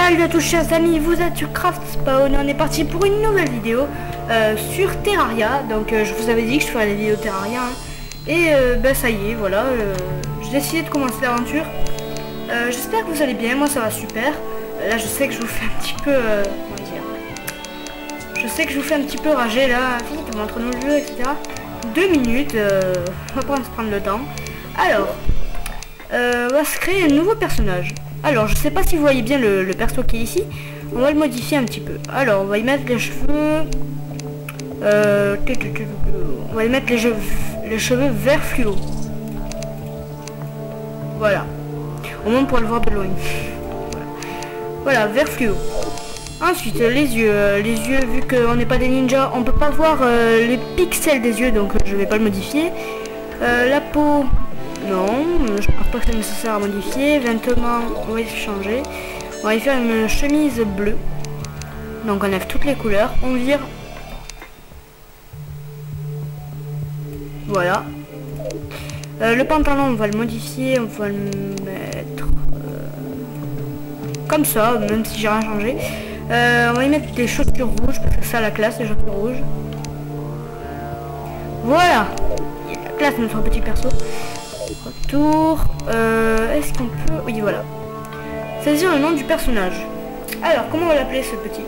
Salut à tous chers amis, vous êtes sur Craft Spawn, on est parti pour une nouvelle vidéo sur Terraria. Donc je vous avais dit que je ferais des vidéos Terraria hein. Et ben ça y est, voilà, j'ai décidé de commencer l'aventure. J'espère que vous allez bien, moi ça va super. Là je sais que je vous fais un petit peu, comment dire, je sais que je vous fais un petit peu rager là, vite, montre-nous le jeu, etc. 2 minutes, on va pas se prendre le temps. Alors, on va se créer un nouveau personnage. Alors, je sais pas si vous voyez bien le perso qui est ici. On va le modifier un petit peu. Alors, on va y mettre les cheveux... on va y mettre les cheveux vert fluo. Voilà. Au moins pour le voir de loin. Voilà, vert fluo. Ensuite, les yeux, vu qu'on n'est pas des ninjas, on peut pas voir les pixels des yeux, donc je vais pas le modifier. La peau... Non, je pense pas que c'est nécessaire à modifier. Vêtements, on va y changer. On va y faire une chemise bleue. Donc on enlève toutes les couleurs. On vire. Voilà. Le pantalon, on va le modifier. On va le mettre comme ça, même si j'ai rien changé. On va y mettre des chaussures rouges, parce que c'est ça la classe, les chaussures rouges. Voilà. Il y a la classe, notre petit perso. Retour. Est-ce qu'on peut... Oui, voilà. Saisir le nom du personnage. Alors, comment on va l'appeler ce petit?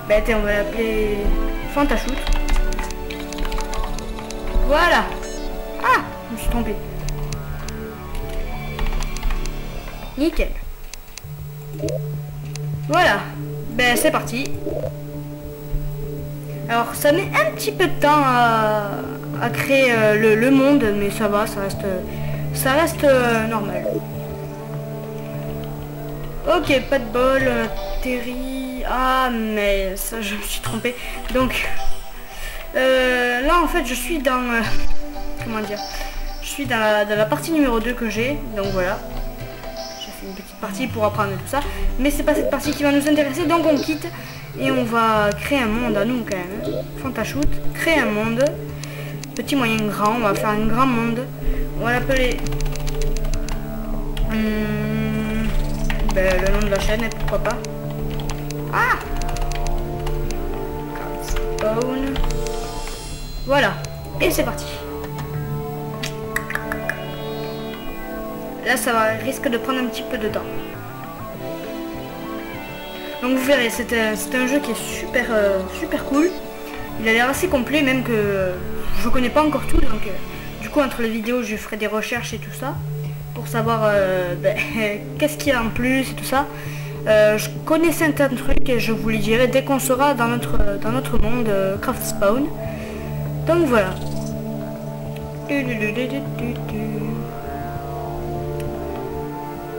Bah, on va l'appeler Fantashoot. Voilà. Ah, je me suis trompé. Nickel. Voilà. Ben, c'est parti. Alors, ça met un petit peu de temps à créer le monde, mais ça va, ça reste normal. Ok, pas de bol, Terry. Ah, mais ça, je me suis trompé. Donc, là, en fait, je suis dans... comment dire? Je suis dans la partie numéro 2 que j'ai. Donc, voilà. J'ai fait une petite partie pour apprendre tout ça. Mais c'est pas cette partie qui va nous intéresser, donc on quitte. Et on va créer un monde à nous, quand même. Fantashoot, créer un monde. Petit, moyen, grand. On va faire un grand monde. On va l'appeler... ben, le nom de la chaîne, pourquoi pas. Ah, Spawn. Voilà. Et c'est parti. Là, risque de prendre un petit peu de temps. Donc vous verrez, c'est un jeu qui est super cool. Il a l'air assez complet, même que je connais pas encore tout. Donc du coup, entre les vidéos, je ferai des recherches et tout ça. Pour savoir ben, qu'est-ce qu'il y a en plus et tout ça. Je connais certains trucs et je vous les dirai dès qu'on sera dans notre monde Craft Spawn. Donc voilà.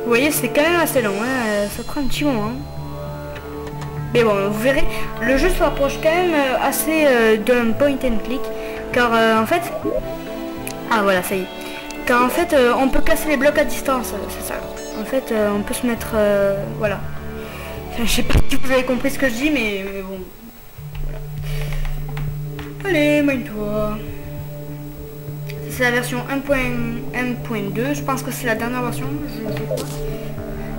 Vous voyez, c'est quand même assez long, hein, ça prend un petit moment. Mais bon, vous verrez, le jeu se rapproche quand même assez d'un point and click. Car en fait... Ah voilà, ça y est. Car en fait, on peut casser les blocs à distance, c'est ça. En fait, on peut se mettre... voilà. Enfin, je sais pas si vous avez compris ce que je dis, mais bon. Voilà. Allez, mine-toi. C'est la version 1.1.2. Je pense que c'est la dernière version, je crois.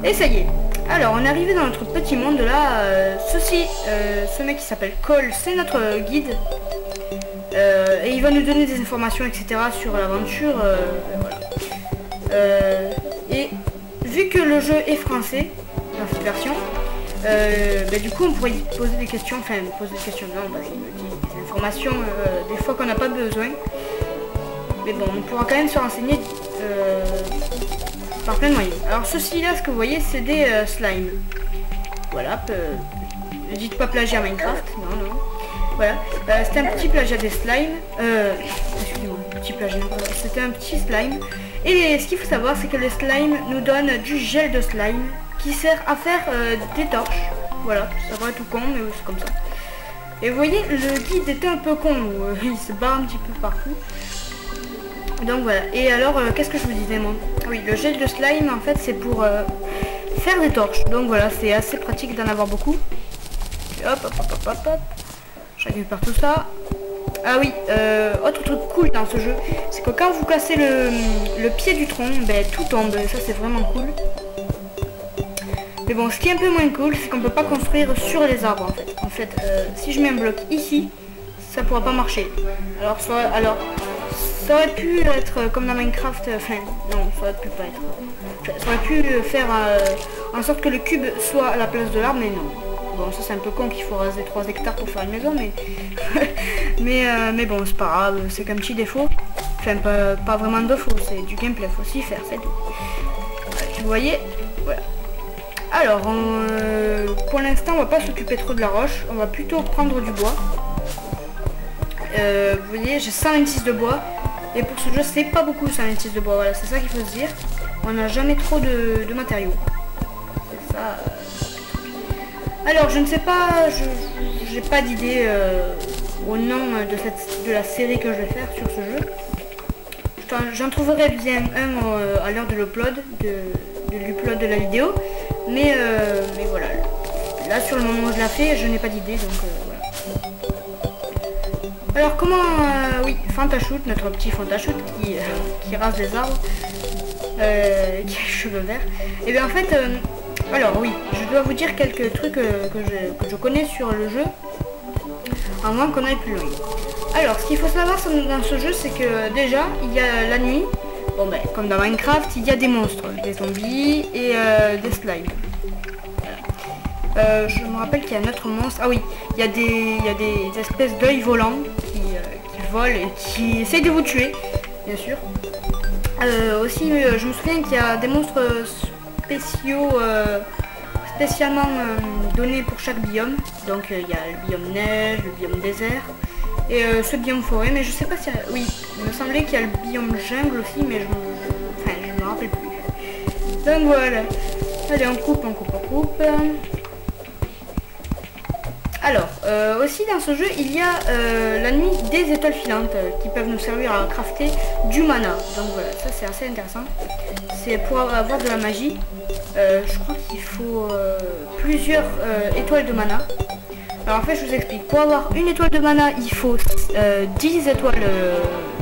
Et ça y est. Alors, on est arrivé dans notre petit monde là. Ce mec qui s'appelle Cole, c'est notre guide. Et il va nous donner des informations, etc. sur l'aventure. Voilà. Et vu que le jeu est français, dans cette version, bah, du coup on pourrait y poser des questions. Enfin, poser des questions, non, parce qu'il me dit des informations des fois qu'on n'a pas besoin. Mais bon, on pourra quand même se renseigner par plein de moyens. Alors ceci là, ce que vous voyez, c'est des slimes. Voilà, ne dites pas plagiat Minecraft, non. Voilà, c'était un petit plagiat des slimes. Excusez-moi, petit plagiat, c'était un petit slime. Et ce qu'il faut savoir, c'est que le slime nous donne du gel de slime qui sert à faire des torches. Voilà, ça paraît tout con, mais c'est comme ça. Et vous voyez, le guide était un peu con, il se barre un petit peu partout. Donc voilà, et alors qu'est-ce que je vous disais moi? Oui, le gel de slime en fait c'est pour faire des torches. Donc voilà, c'est assez pratique d'en avoir beaucoup. Et hop. J'arrive par tout ça. Ah oui, autre truc cool dans ce jeu, c'est que quand vous cassez le pied du tronc, ben, tout tombe. Ça c'est vraiment cool. Mais bon, ce qui est un peu moins cool, c'est qu'on peut pas construire sur les arbres en fait. En fait, si je mets un bloc ici, ça pourra pas marcher. Alors ça aurait pu être comme dans Minecraft, enfin non, ça aurait pu pas être. Ça aurait pu faire en sorte que le cube soit à la place de l'arbre, mais non. Bon, ça c'est un peu con qu'il faut raser 3 hectares pour faire une maison, mais mais bon, c'est pas grave, c'est qu'un petit défaut. Enfin, pas vraiment de défaut, c'est du gameplay, faut s'y faire, c'est tout. Vous voyez, voilà. Alors, pour l'instant, on va pas s'occuper trop de la roche, on va plutôt prendre du bois. Vous voyez, j'ai 126 de bois, et pour ce jeu, c'est pas beaucoup 126 de bois, voilà, c'est ça qu'il faut se dire. On n'a jamais trop de matériaux. C'est ça. Alors, je ne sais pas, j'ai pas d'idée au nom de la série que je vais faire sur ce jeu. J'en trouverai bien un à l'heure de l'upload, de l'upload de la vidéo. Mais voilà. Là, sur le moment où je la fais, je n'ai pas d'idée, donc voilà. Alors, comment... oui, Fantashoot, notre petit Fantashoot qui rase les arbres, qui a les cheveux verts. Et bien en fait... alors oui, je dois vous dire quelques trucs que je connais sur le jeu, à moins qu'on aille plus loin. Alors, ce qu'il faut savoir dans ce jeu, c'est que déjà, il y a la nuit, bon ben, comme dans Minecraft, il y a des monstres, des zombies et des slimes. Voilà. Je me rappelle qu'il y a un autre monstre, ah oui, il y a des espèces d'œils volants qui volent et qui essayent de vous tuer, bien sûr. Aussi, je me souviens qu'il y a des monstres spéciaux spécialement donnés pour chaque biome. Donc il y a le biome neige, le biome désert et ce biome forêt, mais je sais pas si... oui, il me semblait qu'il y a le biome jungle aussi, mais je me rappelle plus. Donc voilà. Allez, on coupe. Alors, aussi dans ce jeu, il y a la nuit des étoiles filantes qui peuvent nous servir à crafter du mana. Donc voilà, ça c'est assez intéressant. C'est pour avoir de la magie. Je crois qu'il faut plusieurs étoiles de mana. Alors en fait, je vous explique. Pour avoir une étoile de mana, il faut 10 étoiles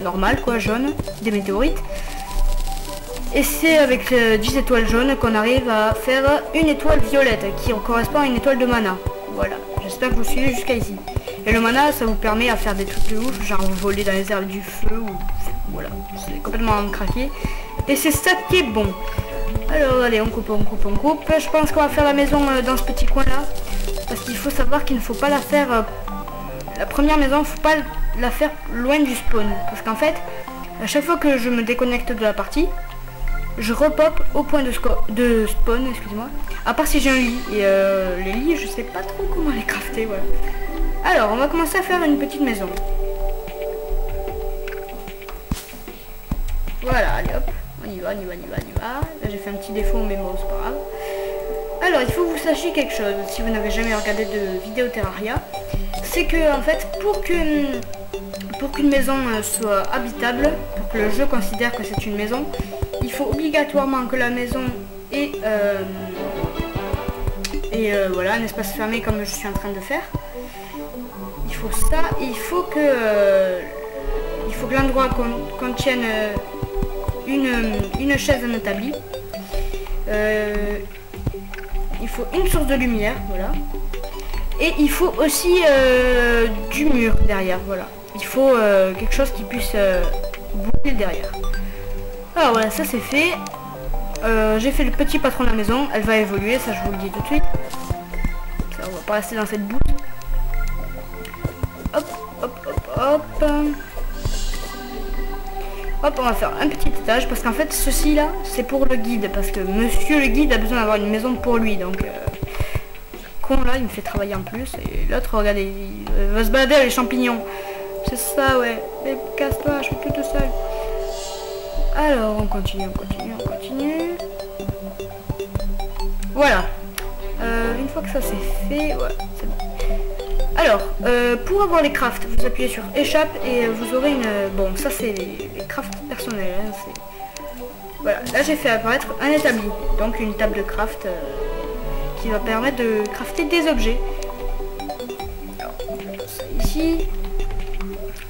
normales, quoi, jaunes, des météorites. Et c'est avec 10 étoiles jaunes qu'on arrive à faire une étoile violette qui correspond à une étoile de mana. Voilà, j'espère que vous suivez jusqu'à ici. Et le mana, ça vous permet à faire des trucs de ouf, genre voler dans les airs du feu, ou... voilà, c'est complètement craqué. Et c'est ça qui est bon. Alors allez, on coupe. Je pense qu'on va faire la maison dans ce petit coin là. Parce qu'il faut savoir qu'il ne faut pas la faire... la première maison, il ne faut pas la faire loin du spawn. Parce qu'en fait, à chaque fois que je me déconnecte de la partie, je repop au point de spawn, excusez-moi. À part si j'ai un lit. Et les lits, je sais pas trop comment les crafter, voilà. Alors, on va commencer à faire une petite maison. Voilà, allez hop. On y va. Là, j'ai fait un petit défaut, mais bon, c'est pas grave. Alors, il faut que vous sachiez quelque chose, si vous n'avez jamais regardé de vidéo Terraria. C'est que, en fait, pour qu'une maison soit habitable, pour que le jeu considère que c'est une maison, il faut obligatoirement que la maison ait voilà, un espace fermé comme je suis en train de faire. Il faut ça, il faut que l'endroit contienne une chaise en établi. Il faut une source de lumière, voilà. Et il faut aussi du mur derrière, voilà. Il faut quelque chose qui puisse bouger derrière. Alors voilà, ça c'est fait. J'ai fait le petit patron de la maison, elle va évoluer, ça je vous le dis tout de suite. Ça, on va pas rester dans cette boue. Hop. Hop, on va faire un petit étage parce qu'en fait ceci là c'est pour le guide, parce que monsieur le guide a besoin d'avoir une maison pour lui, donc con là il me fait travailler en plus, et l'autre regardez il va se balader avec les champignons, c'est ça, ouais. Mais casse-toi, je suis tout seul. Alors on continue. Voilà. Une fois que ça c'est fait, ouais, c'est bon. Alors, pour avoir les crafts, vous appuyez sur échappe et vous aurez une... bon, ça c'est les crafts personnels. Hein, voilà, là j'ai fait apparaître un établi, donc une table de craft qui va permettre de crafter des objets. Alors, on va ça ici.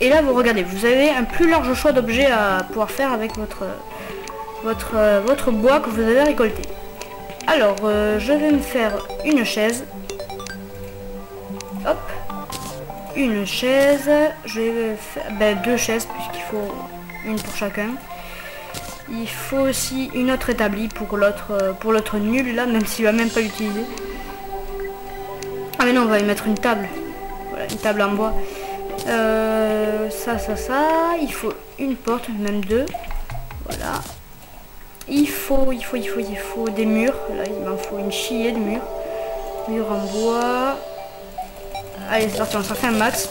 Et là, vous regardez, vous avez un plus large choix d'objets à pouvoir faire avec votre bois que vous avez récolté. Alors, je vais me faire une chaise. Hop. Une chaise. Je vais faire deux chaises puisqu'il faut une pour chacun. Il faut aussi une autre établie pour l'autre nul là, même s'il va même pas l'utiliser. Ah mais non, on va y mettre une table. Voilà, une table en bois. Ça. Il faut une porte, même deux. Voilà. Il faut des murs. Là, il m'en faut une chier de murs. Murs en bois. Allez, c'est parti, on s'en fait un max.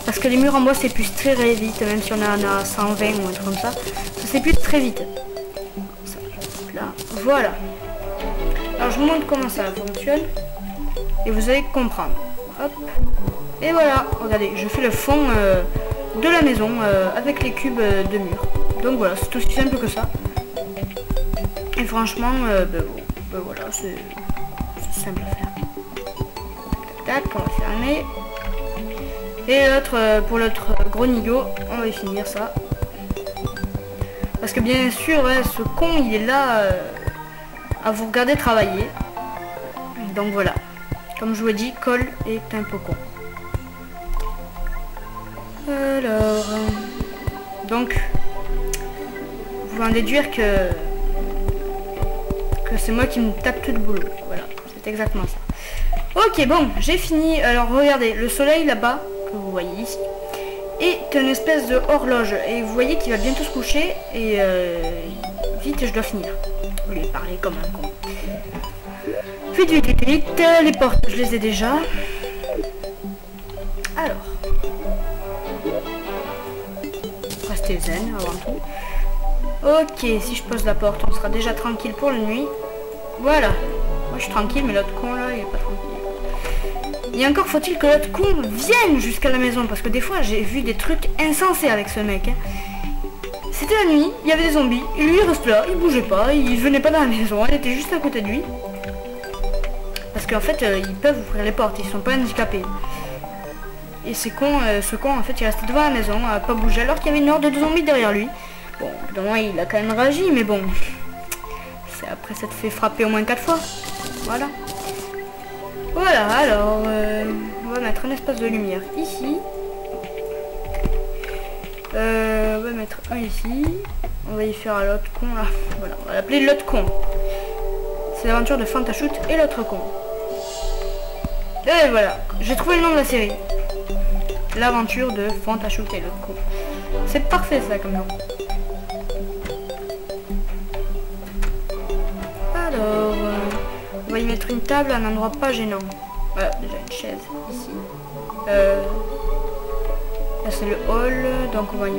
Parce que les murs en bois s'épuisent très vite, même si on en a 120 ou un truc comme ça. Ça s'épuise très vite. Ça, là, voilà. Alors, je vous montre comment ça fonctionne. Et vous allez comprendre. Hop. Et voilà, regardez, je fais le fond de la maison avec les cubes de mur. Donc voilà, c'est aussi simple que ça. Et franchement, voilà, c'est simple à faire. Tac, tac, on va fermer. Et l'autre, pour l'autre gros nigo, on va y finir ça. Parce que bien sûr, ouais, ce con, il est là à vous regarder travailler. Donc voilà. Comme je vous l'ai dit, Cole est un peu con. Alors... donc... vous pouvez en déduire que c'est moi qui me tape tout le boulot. Voilà, c'est exactement ça. Ok, bon, j'ai fini. Alors regardez, le soleil là-bas, que vous voyez ici, est une espèce de horloge. Et vous voyez qu'il va bientôt se coucher. Et vite, je dois finir. Je lui ai parlé comme un con. Vite, les portes, je les ai déjà. Alors. Restez zen avant tout. Ok, si je pose la porte, on sera déjà tranquille pour la nuit. Voilà. Moi je suis tranquille, mais l'autre con là, il est pas tranquille. Et encore faut-il que l'autre con vienne jusqu'à la maison, parce que des fois j'ai vu des trucs insensés avec ce mec. Hein. C'était la nuit, il y avait des zombies, et lui il reste là, il bougeait pas, il venait pas dans la maison, elle était juste à côté de lui. Parce qu'en fait, ils peuvent ouvrir les portes, ils sont pas handicapés. Et ce con, en fait, il restait devant la maison, à pas bouger, alors qu'il y avait une horde de zombies derrière lui. Bon, évidemment, il a quand même réagi, mais bon. Après, ça te fait frapper au moins 4 fois. Voilà. Voilà, alors, on va mettre un espace de lumière ici. On va mettre un ici. On va y faire à l'autre con, là. Voilà, on va l'appeler l'autre con. C'est l'aventure de Fantashoot et l'autre con. Et voilà, j'ai trouvé le nom de la série. L'aventure de Fantashoot et l'autre con. C'est parfait ça comme nom. Alors, on va y mettre une table à un endroit pas gênant. Voilà, déjà une chaise ici. Là c'est le hall, donc on va y...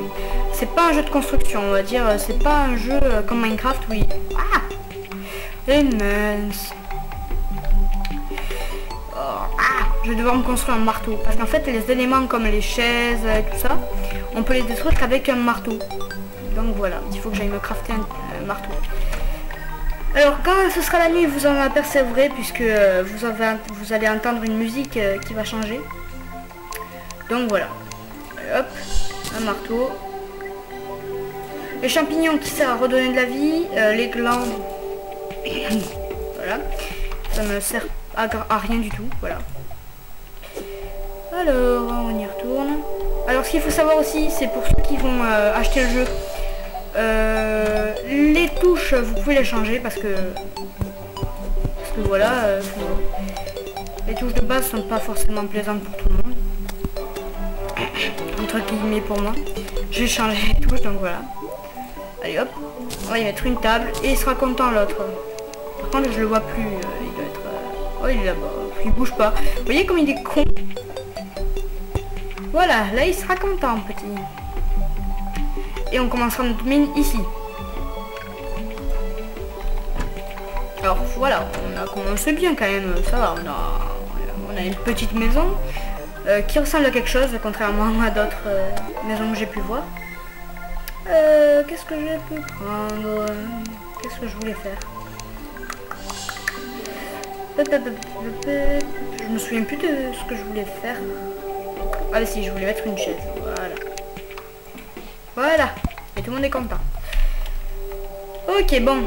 C'est pas un jeu de construction, on va dire. C'est pas un jeu comme Minecraft, oui. Ah! Et mince. Oh, ah, je vais devoir me construire un marteau. Parce qu'en fait, les éléments comme les chaises, tout ça, on peut les détruire qu'avec un marteau. Donc voilà, il faut que j'aille me crafter un marteau. Alors, quand ce sera la nuit, vous en apercevrez, puisque vous allez entendre une musique qui va changer. Donc voilà. Hop, un marteau. Les champignons qui servent à redonner de la vie, les glands... voilà, ça me sert à rien du tout, voilà. Alors, on y retourne. Alors, ce qu'il faut savoir aussi, c'est pour ceux qui vont acheter le jeu, les touches, vous pouvez les changer parce que voilà, les touches de base sont pas forcément plaisantes pour tout le monde. Entre guillemets pour moi. J'ai changé les touches, donc voilà. Allez hop, on va y mettre une table et il sera content l'autre. Par contre, je le vois plus. Il doit être... oh, il est là-bas. Il bouge pas. Vous voyez comme il est con. Voilà, là il sera content, petit. Et on commencera notre mine ici. Alors voilà, on a commencé bien quand même. Ça va, on a une petite maison qui ressemble à quelque chose, contrairement à d'autres maisons que j'ai pu voir. Qu'est-ce que j'ai pu prendre? Qu'est-ce que je voulais faire? Je me souviens plus de ce que je voulais faire. Ah mais si, je voulais mettre une chaise. Voilà. Voilà. Et tout le monde est content. Ok, bon.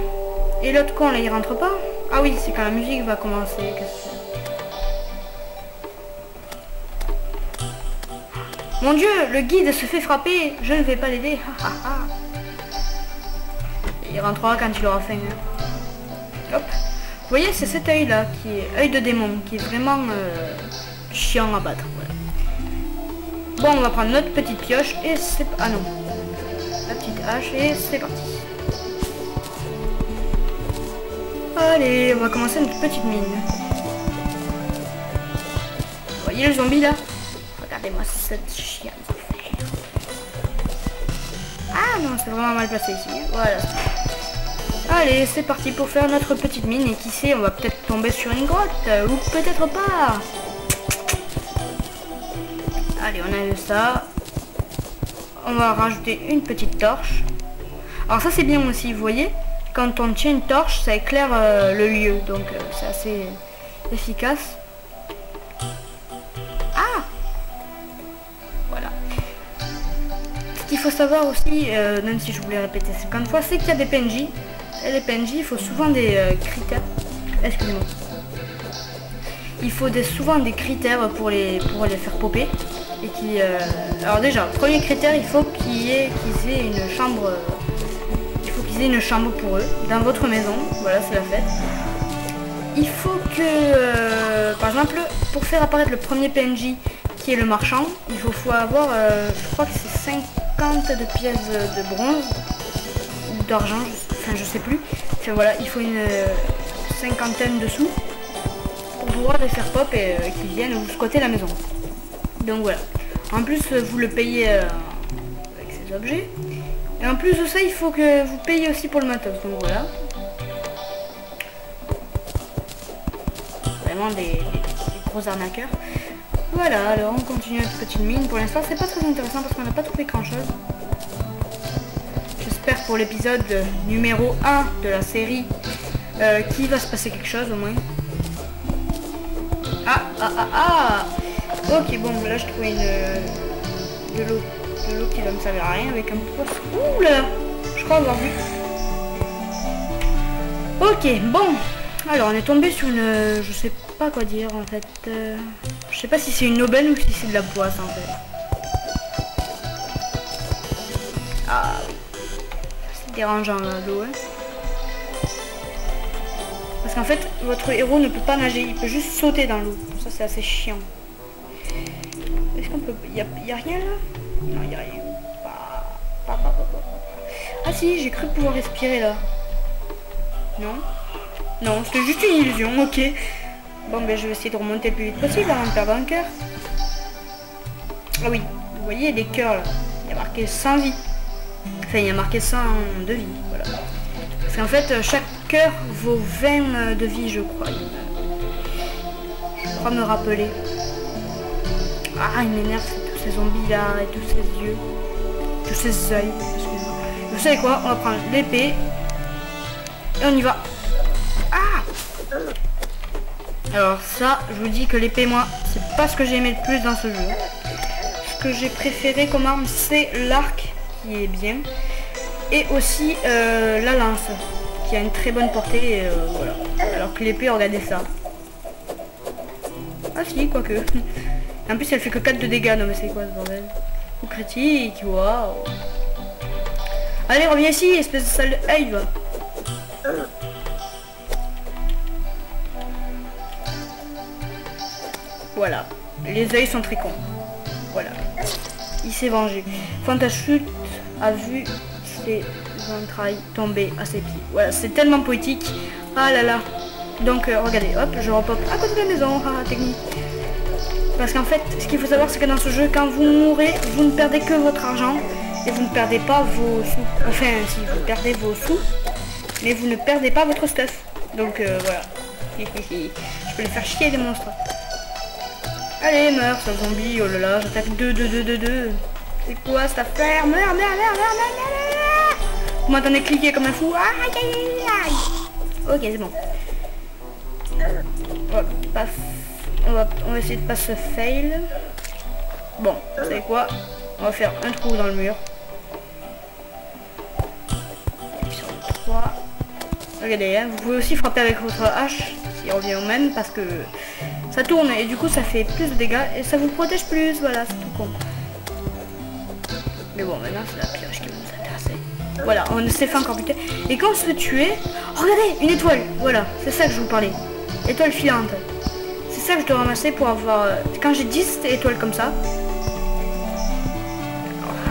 Et l'autre con là, il rentre pas? Ah oui, c'est quand la musique va commencer. Mon Dieu, le guide se fait frapper. Je ne vais pas l'aider. Il rentrera quand il aura faim. Hop. Vous voyez, c'est cet œil là, qui est œil de démon, qui est vraiment chiant à battre. Voilà. Bon, on va prendre notre petite pioche et c'est... Ah non. La petite hache et c'est parti. Allez, on va commencer notre petite mine. Vous voyez le zombie là? Regardez-moi cette chienne. Ah non, c'est vraiment mal placé ici. Voilà. Allez, c'est parti pour faire notre petite mine. Et qui sait, on va peut-être tomber sur une grotte. Ou peut-être pas. Allez, on a ça. On va rajouter une petite torche. Alors ça, c'est bien aussi, vous voyez. Quand on tient une torche, ça éclaire le lieu. Donc, c'est assez efficace. Ah! Voilà. Ce qu'il faut savoir aussi, même si je voulais répéter 50 fois, c'est qu'il y a des PNJ. Et les PNJ, il faut souvent des critères. Excusez-moi. Il faut souvent des critères pour les faire popper. Et qui... alors déjà, premier critère, il faut qu'ils aient une chambre... il faut qu'ils aient une chambre pour eux, dans votre maison. Voilà, c'est la fête. Il faut que... par exemple, pour faire apparaître le premier PNJ, qui est le marchand, il faut avoir... je crois que c'est 50 de pièces de bronze. Ou d'argent, enfin je sais plus. Enfin voilà, il faut une cinquantaine de sous pour pouvoir les faire pop et qu'ils viennent vous squatter la maison. Donc voilà. En plus vous le payez avec ces objets. Et en plus de ça, il faut que vous payiez aussi pour le matos. Donc voilà. Vraiment des gros arnaqueurs. Voilà, alors on continue notre petite mine. Pour l'instant c'est pas très intéressant parce qu'on n'a pas trouvé grand chose. J'espère pour l'épisode numéro 1 de la série qu'il va se passer quelque chose au moins. Ah. Ok, bon, là je trouvais de l'eau qui va me servir à rien avec un poisson. Ouh là, je crois avoir vu. Ok, bon. Alors on est tombé sur une... je sais pas quoi dire en fait. Je sais pas si c'est une aubaine ou si c'est de la poisse en fait. Ah oui. C'est dérangeant là, l'eau. Hein. Parce qu'en fait, votre héros ne peut pas nager, il peut juste sauter dans l'eau. Ça c'est assez chiant. Est-ce qu'on peut... y a rien là? Non, il n'y a rien. Ah si, j'ai cru pouvoir respirer là. Non? Non, c'était juste une illusion, ok. Bon, ben je vais essayer de remonter le plus vite possible avant de perdre un cœur. Ah oui, vous voyez les cœurs là. Il y a marqué 100 vies. Enfin, il y a marqué 100 de vie, voilà. Parce qu'en fait, chaque cœur vaut 20 de vie, je crois. Je crois me rappeler. Ah, il m'énerve, tous ces zombies là, et tous ces yeux. Tous ces yeux. Excusez-moi. Vous savez quoi? On va prendre l'épée. Et on y va. Ah! Alors ça, je vous dis que l'épée, moi, c'est pas ce que j'ai aimé le plus dans ce jeu. Ce que j'ai préféré comme arme, c'est l'arc, qui est bien. Et aussi la lance, qui a une très bonne portée. Voilà. Alors que l'épée, regardez ça. Ah si, quoique. En plus, elle fait que 4 de dégâts. Non mais c'est quoi ce bordel? Coup critique, waouh. Allez, reviens ici, espèce de sale de... Hey, va. Voilà. Les yeux sont très cons. Voilà. Il s'est vengé. Fantachute a vu ses entrailles tomber à ses pieds. Voilà, c'est tellement poétique. Ah là là. Donc, regardez, hop, je repop à côté de la maison. Ah, technique. Parce qu'en fait, ce qu'il faut savoir, c'est que dans ce jeu, quand vous mourrez, vous ne perdez que votre argent. Et vous ne perdez pas vos sous. Enfin, si, vous perdez vos sous. Mais vous ne perdez pas votre stuff. Donc, voilà. Je peux les faire chier, les monstres. Allez, meurs, ce zombie. Oh là là, j'attaque 2. C'est quoi cette affaire? Meurs. Vous m'entendez cliquer comme un fou. Aïe, aïe, aïe. Ok, c'est bon. On va essayer de pas se fail. Bon, vous savez quoi? On va faire un trou dans le mur. Sur 3. Regardez, hein, vous pouvez aussi frapper avec votre hache, qui revient au même, parce que ça tourne et du coup ça fait plus de dégâts et ça vous protège plus, voilà, c'est tout con. Mais bon, maintenant c'est la pioche qui va nous intéresser. Voilà, on s'est fait encore buter. Et quand on se fait tuer, oh, regardez, une étoile, voilà, c'est ça que je vous parlais. Étoile filante. C'est ça que je dois ramasser pour avoir... quand j'ai 10 étoiles comme ça.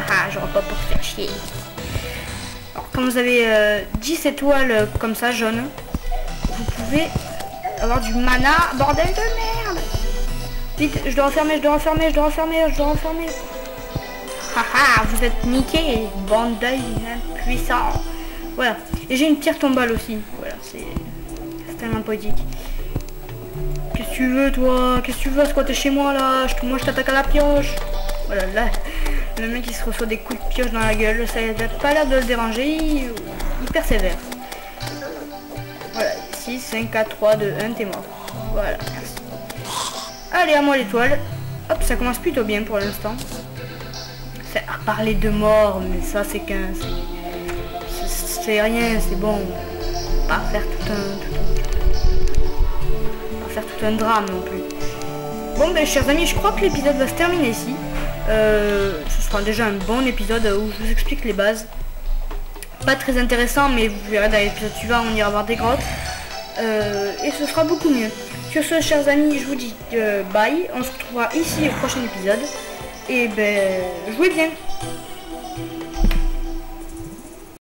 Ah, j'aurais pas pour faire chier. Alors, quand vous avez 10 étoiles comme ça, jaunes, vous pouvez avoir du mana. Bordel de merde! Vite, je dois refermer, je dois refermer, je dois refermer, je dois refermer. Haha, vous êtes niqués, bande d'œil impuissant. Voilà. Et j'ai une pierre tombale aussi. Voilà, c'est tellement poétique. Qu'est-ce que tu veux, toi? Qu'est-ce que tu veux squatter chez moi, là? Moi, je t'attaque à la pioche. Voilà, là, le mec, il se reçoit des coups de pioche dans la gueule. Ça n'a pas l'air de le déranger. Il persévère. Voilà, 6, 5, 4, 3, 2, 1, t'es mort. Voilà, merci. Allez, à moi l'étoile. Hop, ça commence plutôt bien pour l'instant. À part les 2 morts, mais ça c'est qu'un... C'est rien, c'est bon. Pas faire tout un drame non plus. Bon ben chers amis, je crois que l'épisode va se terminer ici. Ce sera déjà un bon épisode où je vous explique les bases. Pas très intéressant, mais vous verrez dans l'épisode suivant, on ira voir des grottes. Et ce sera beaucoup mieux. Sur ce, chers amis, je vous dis bye. On se retrouvera ici au prochain épisode. Et ben, jouez bien.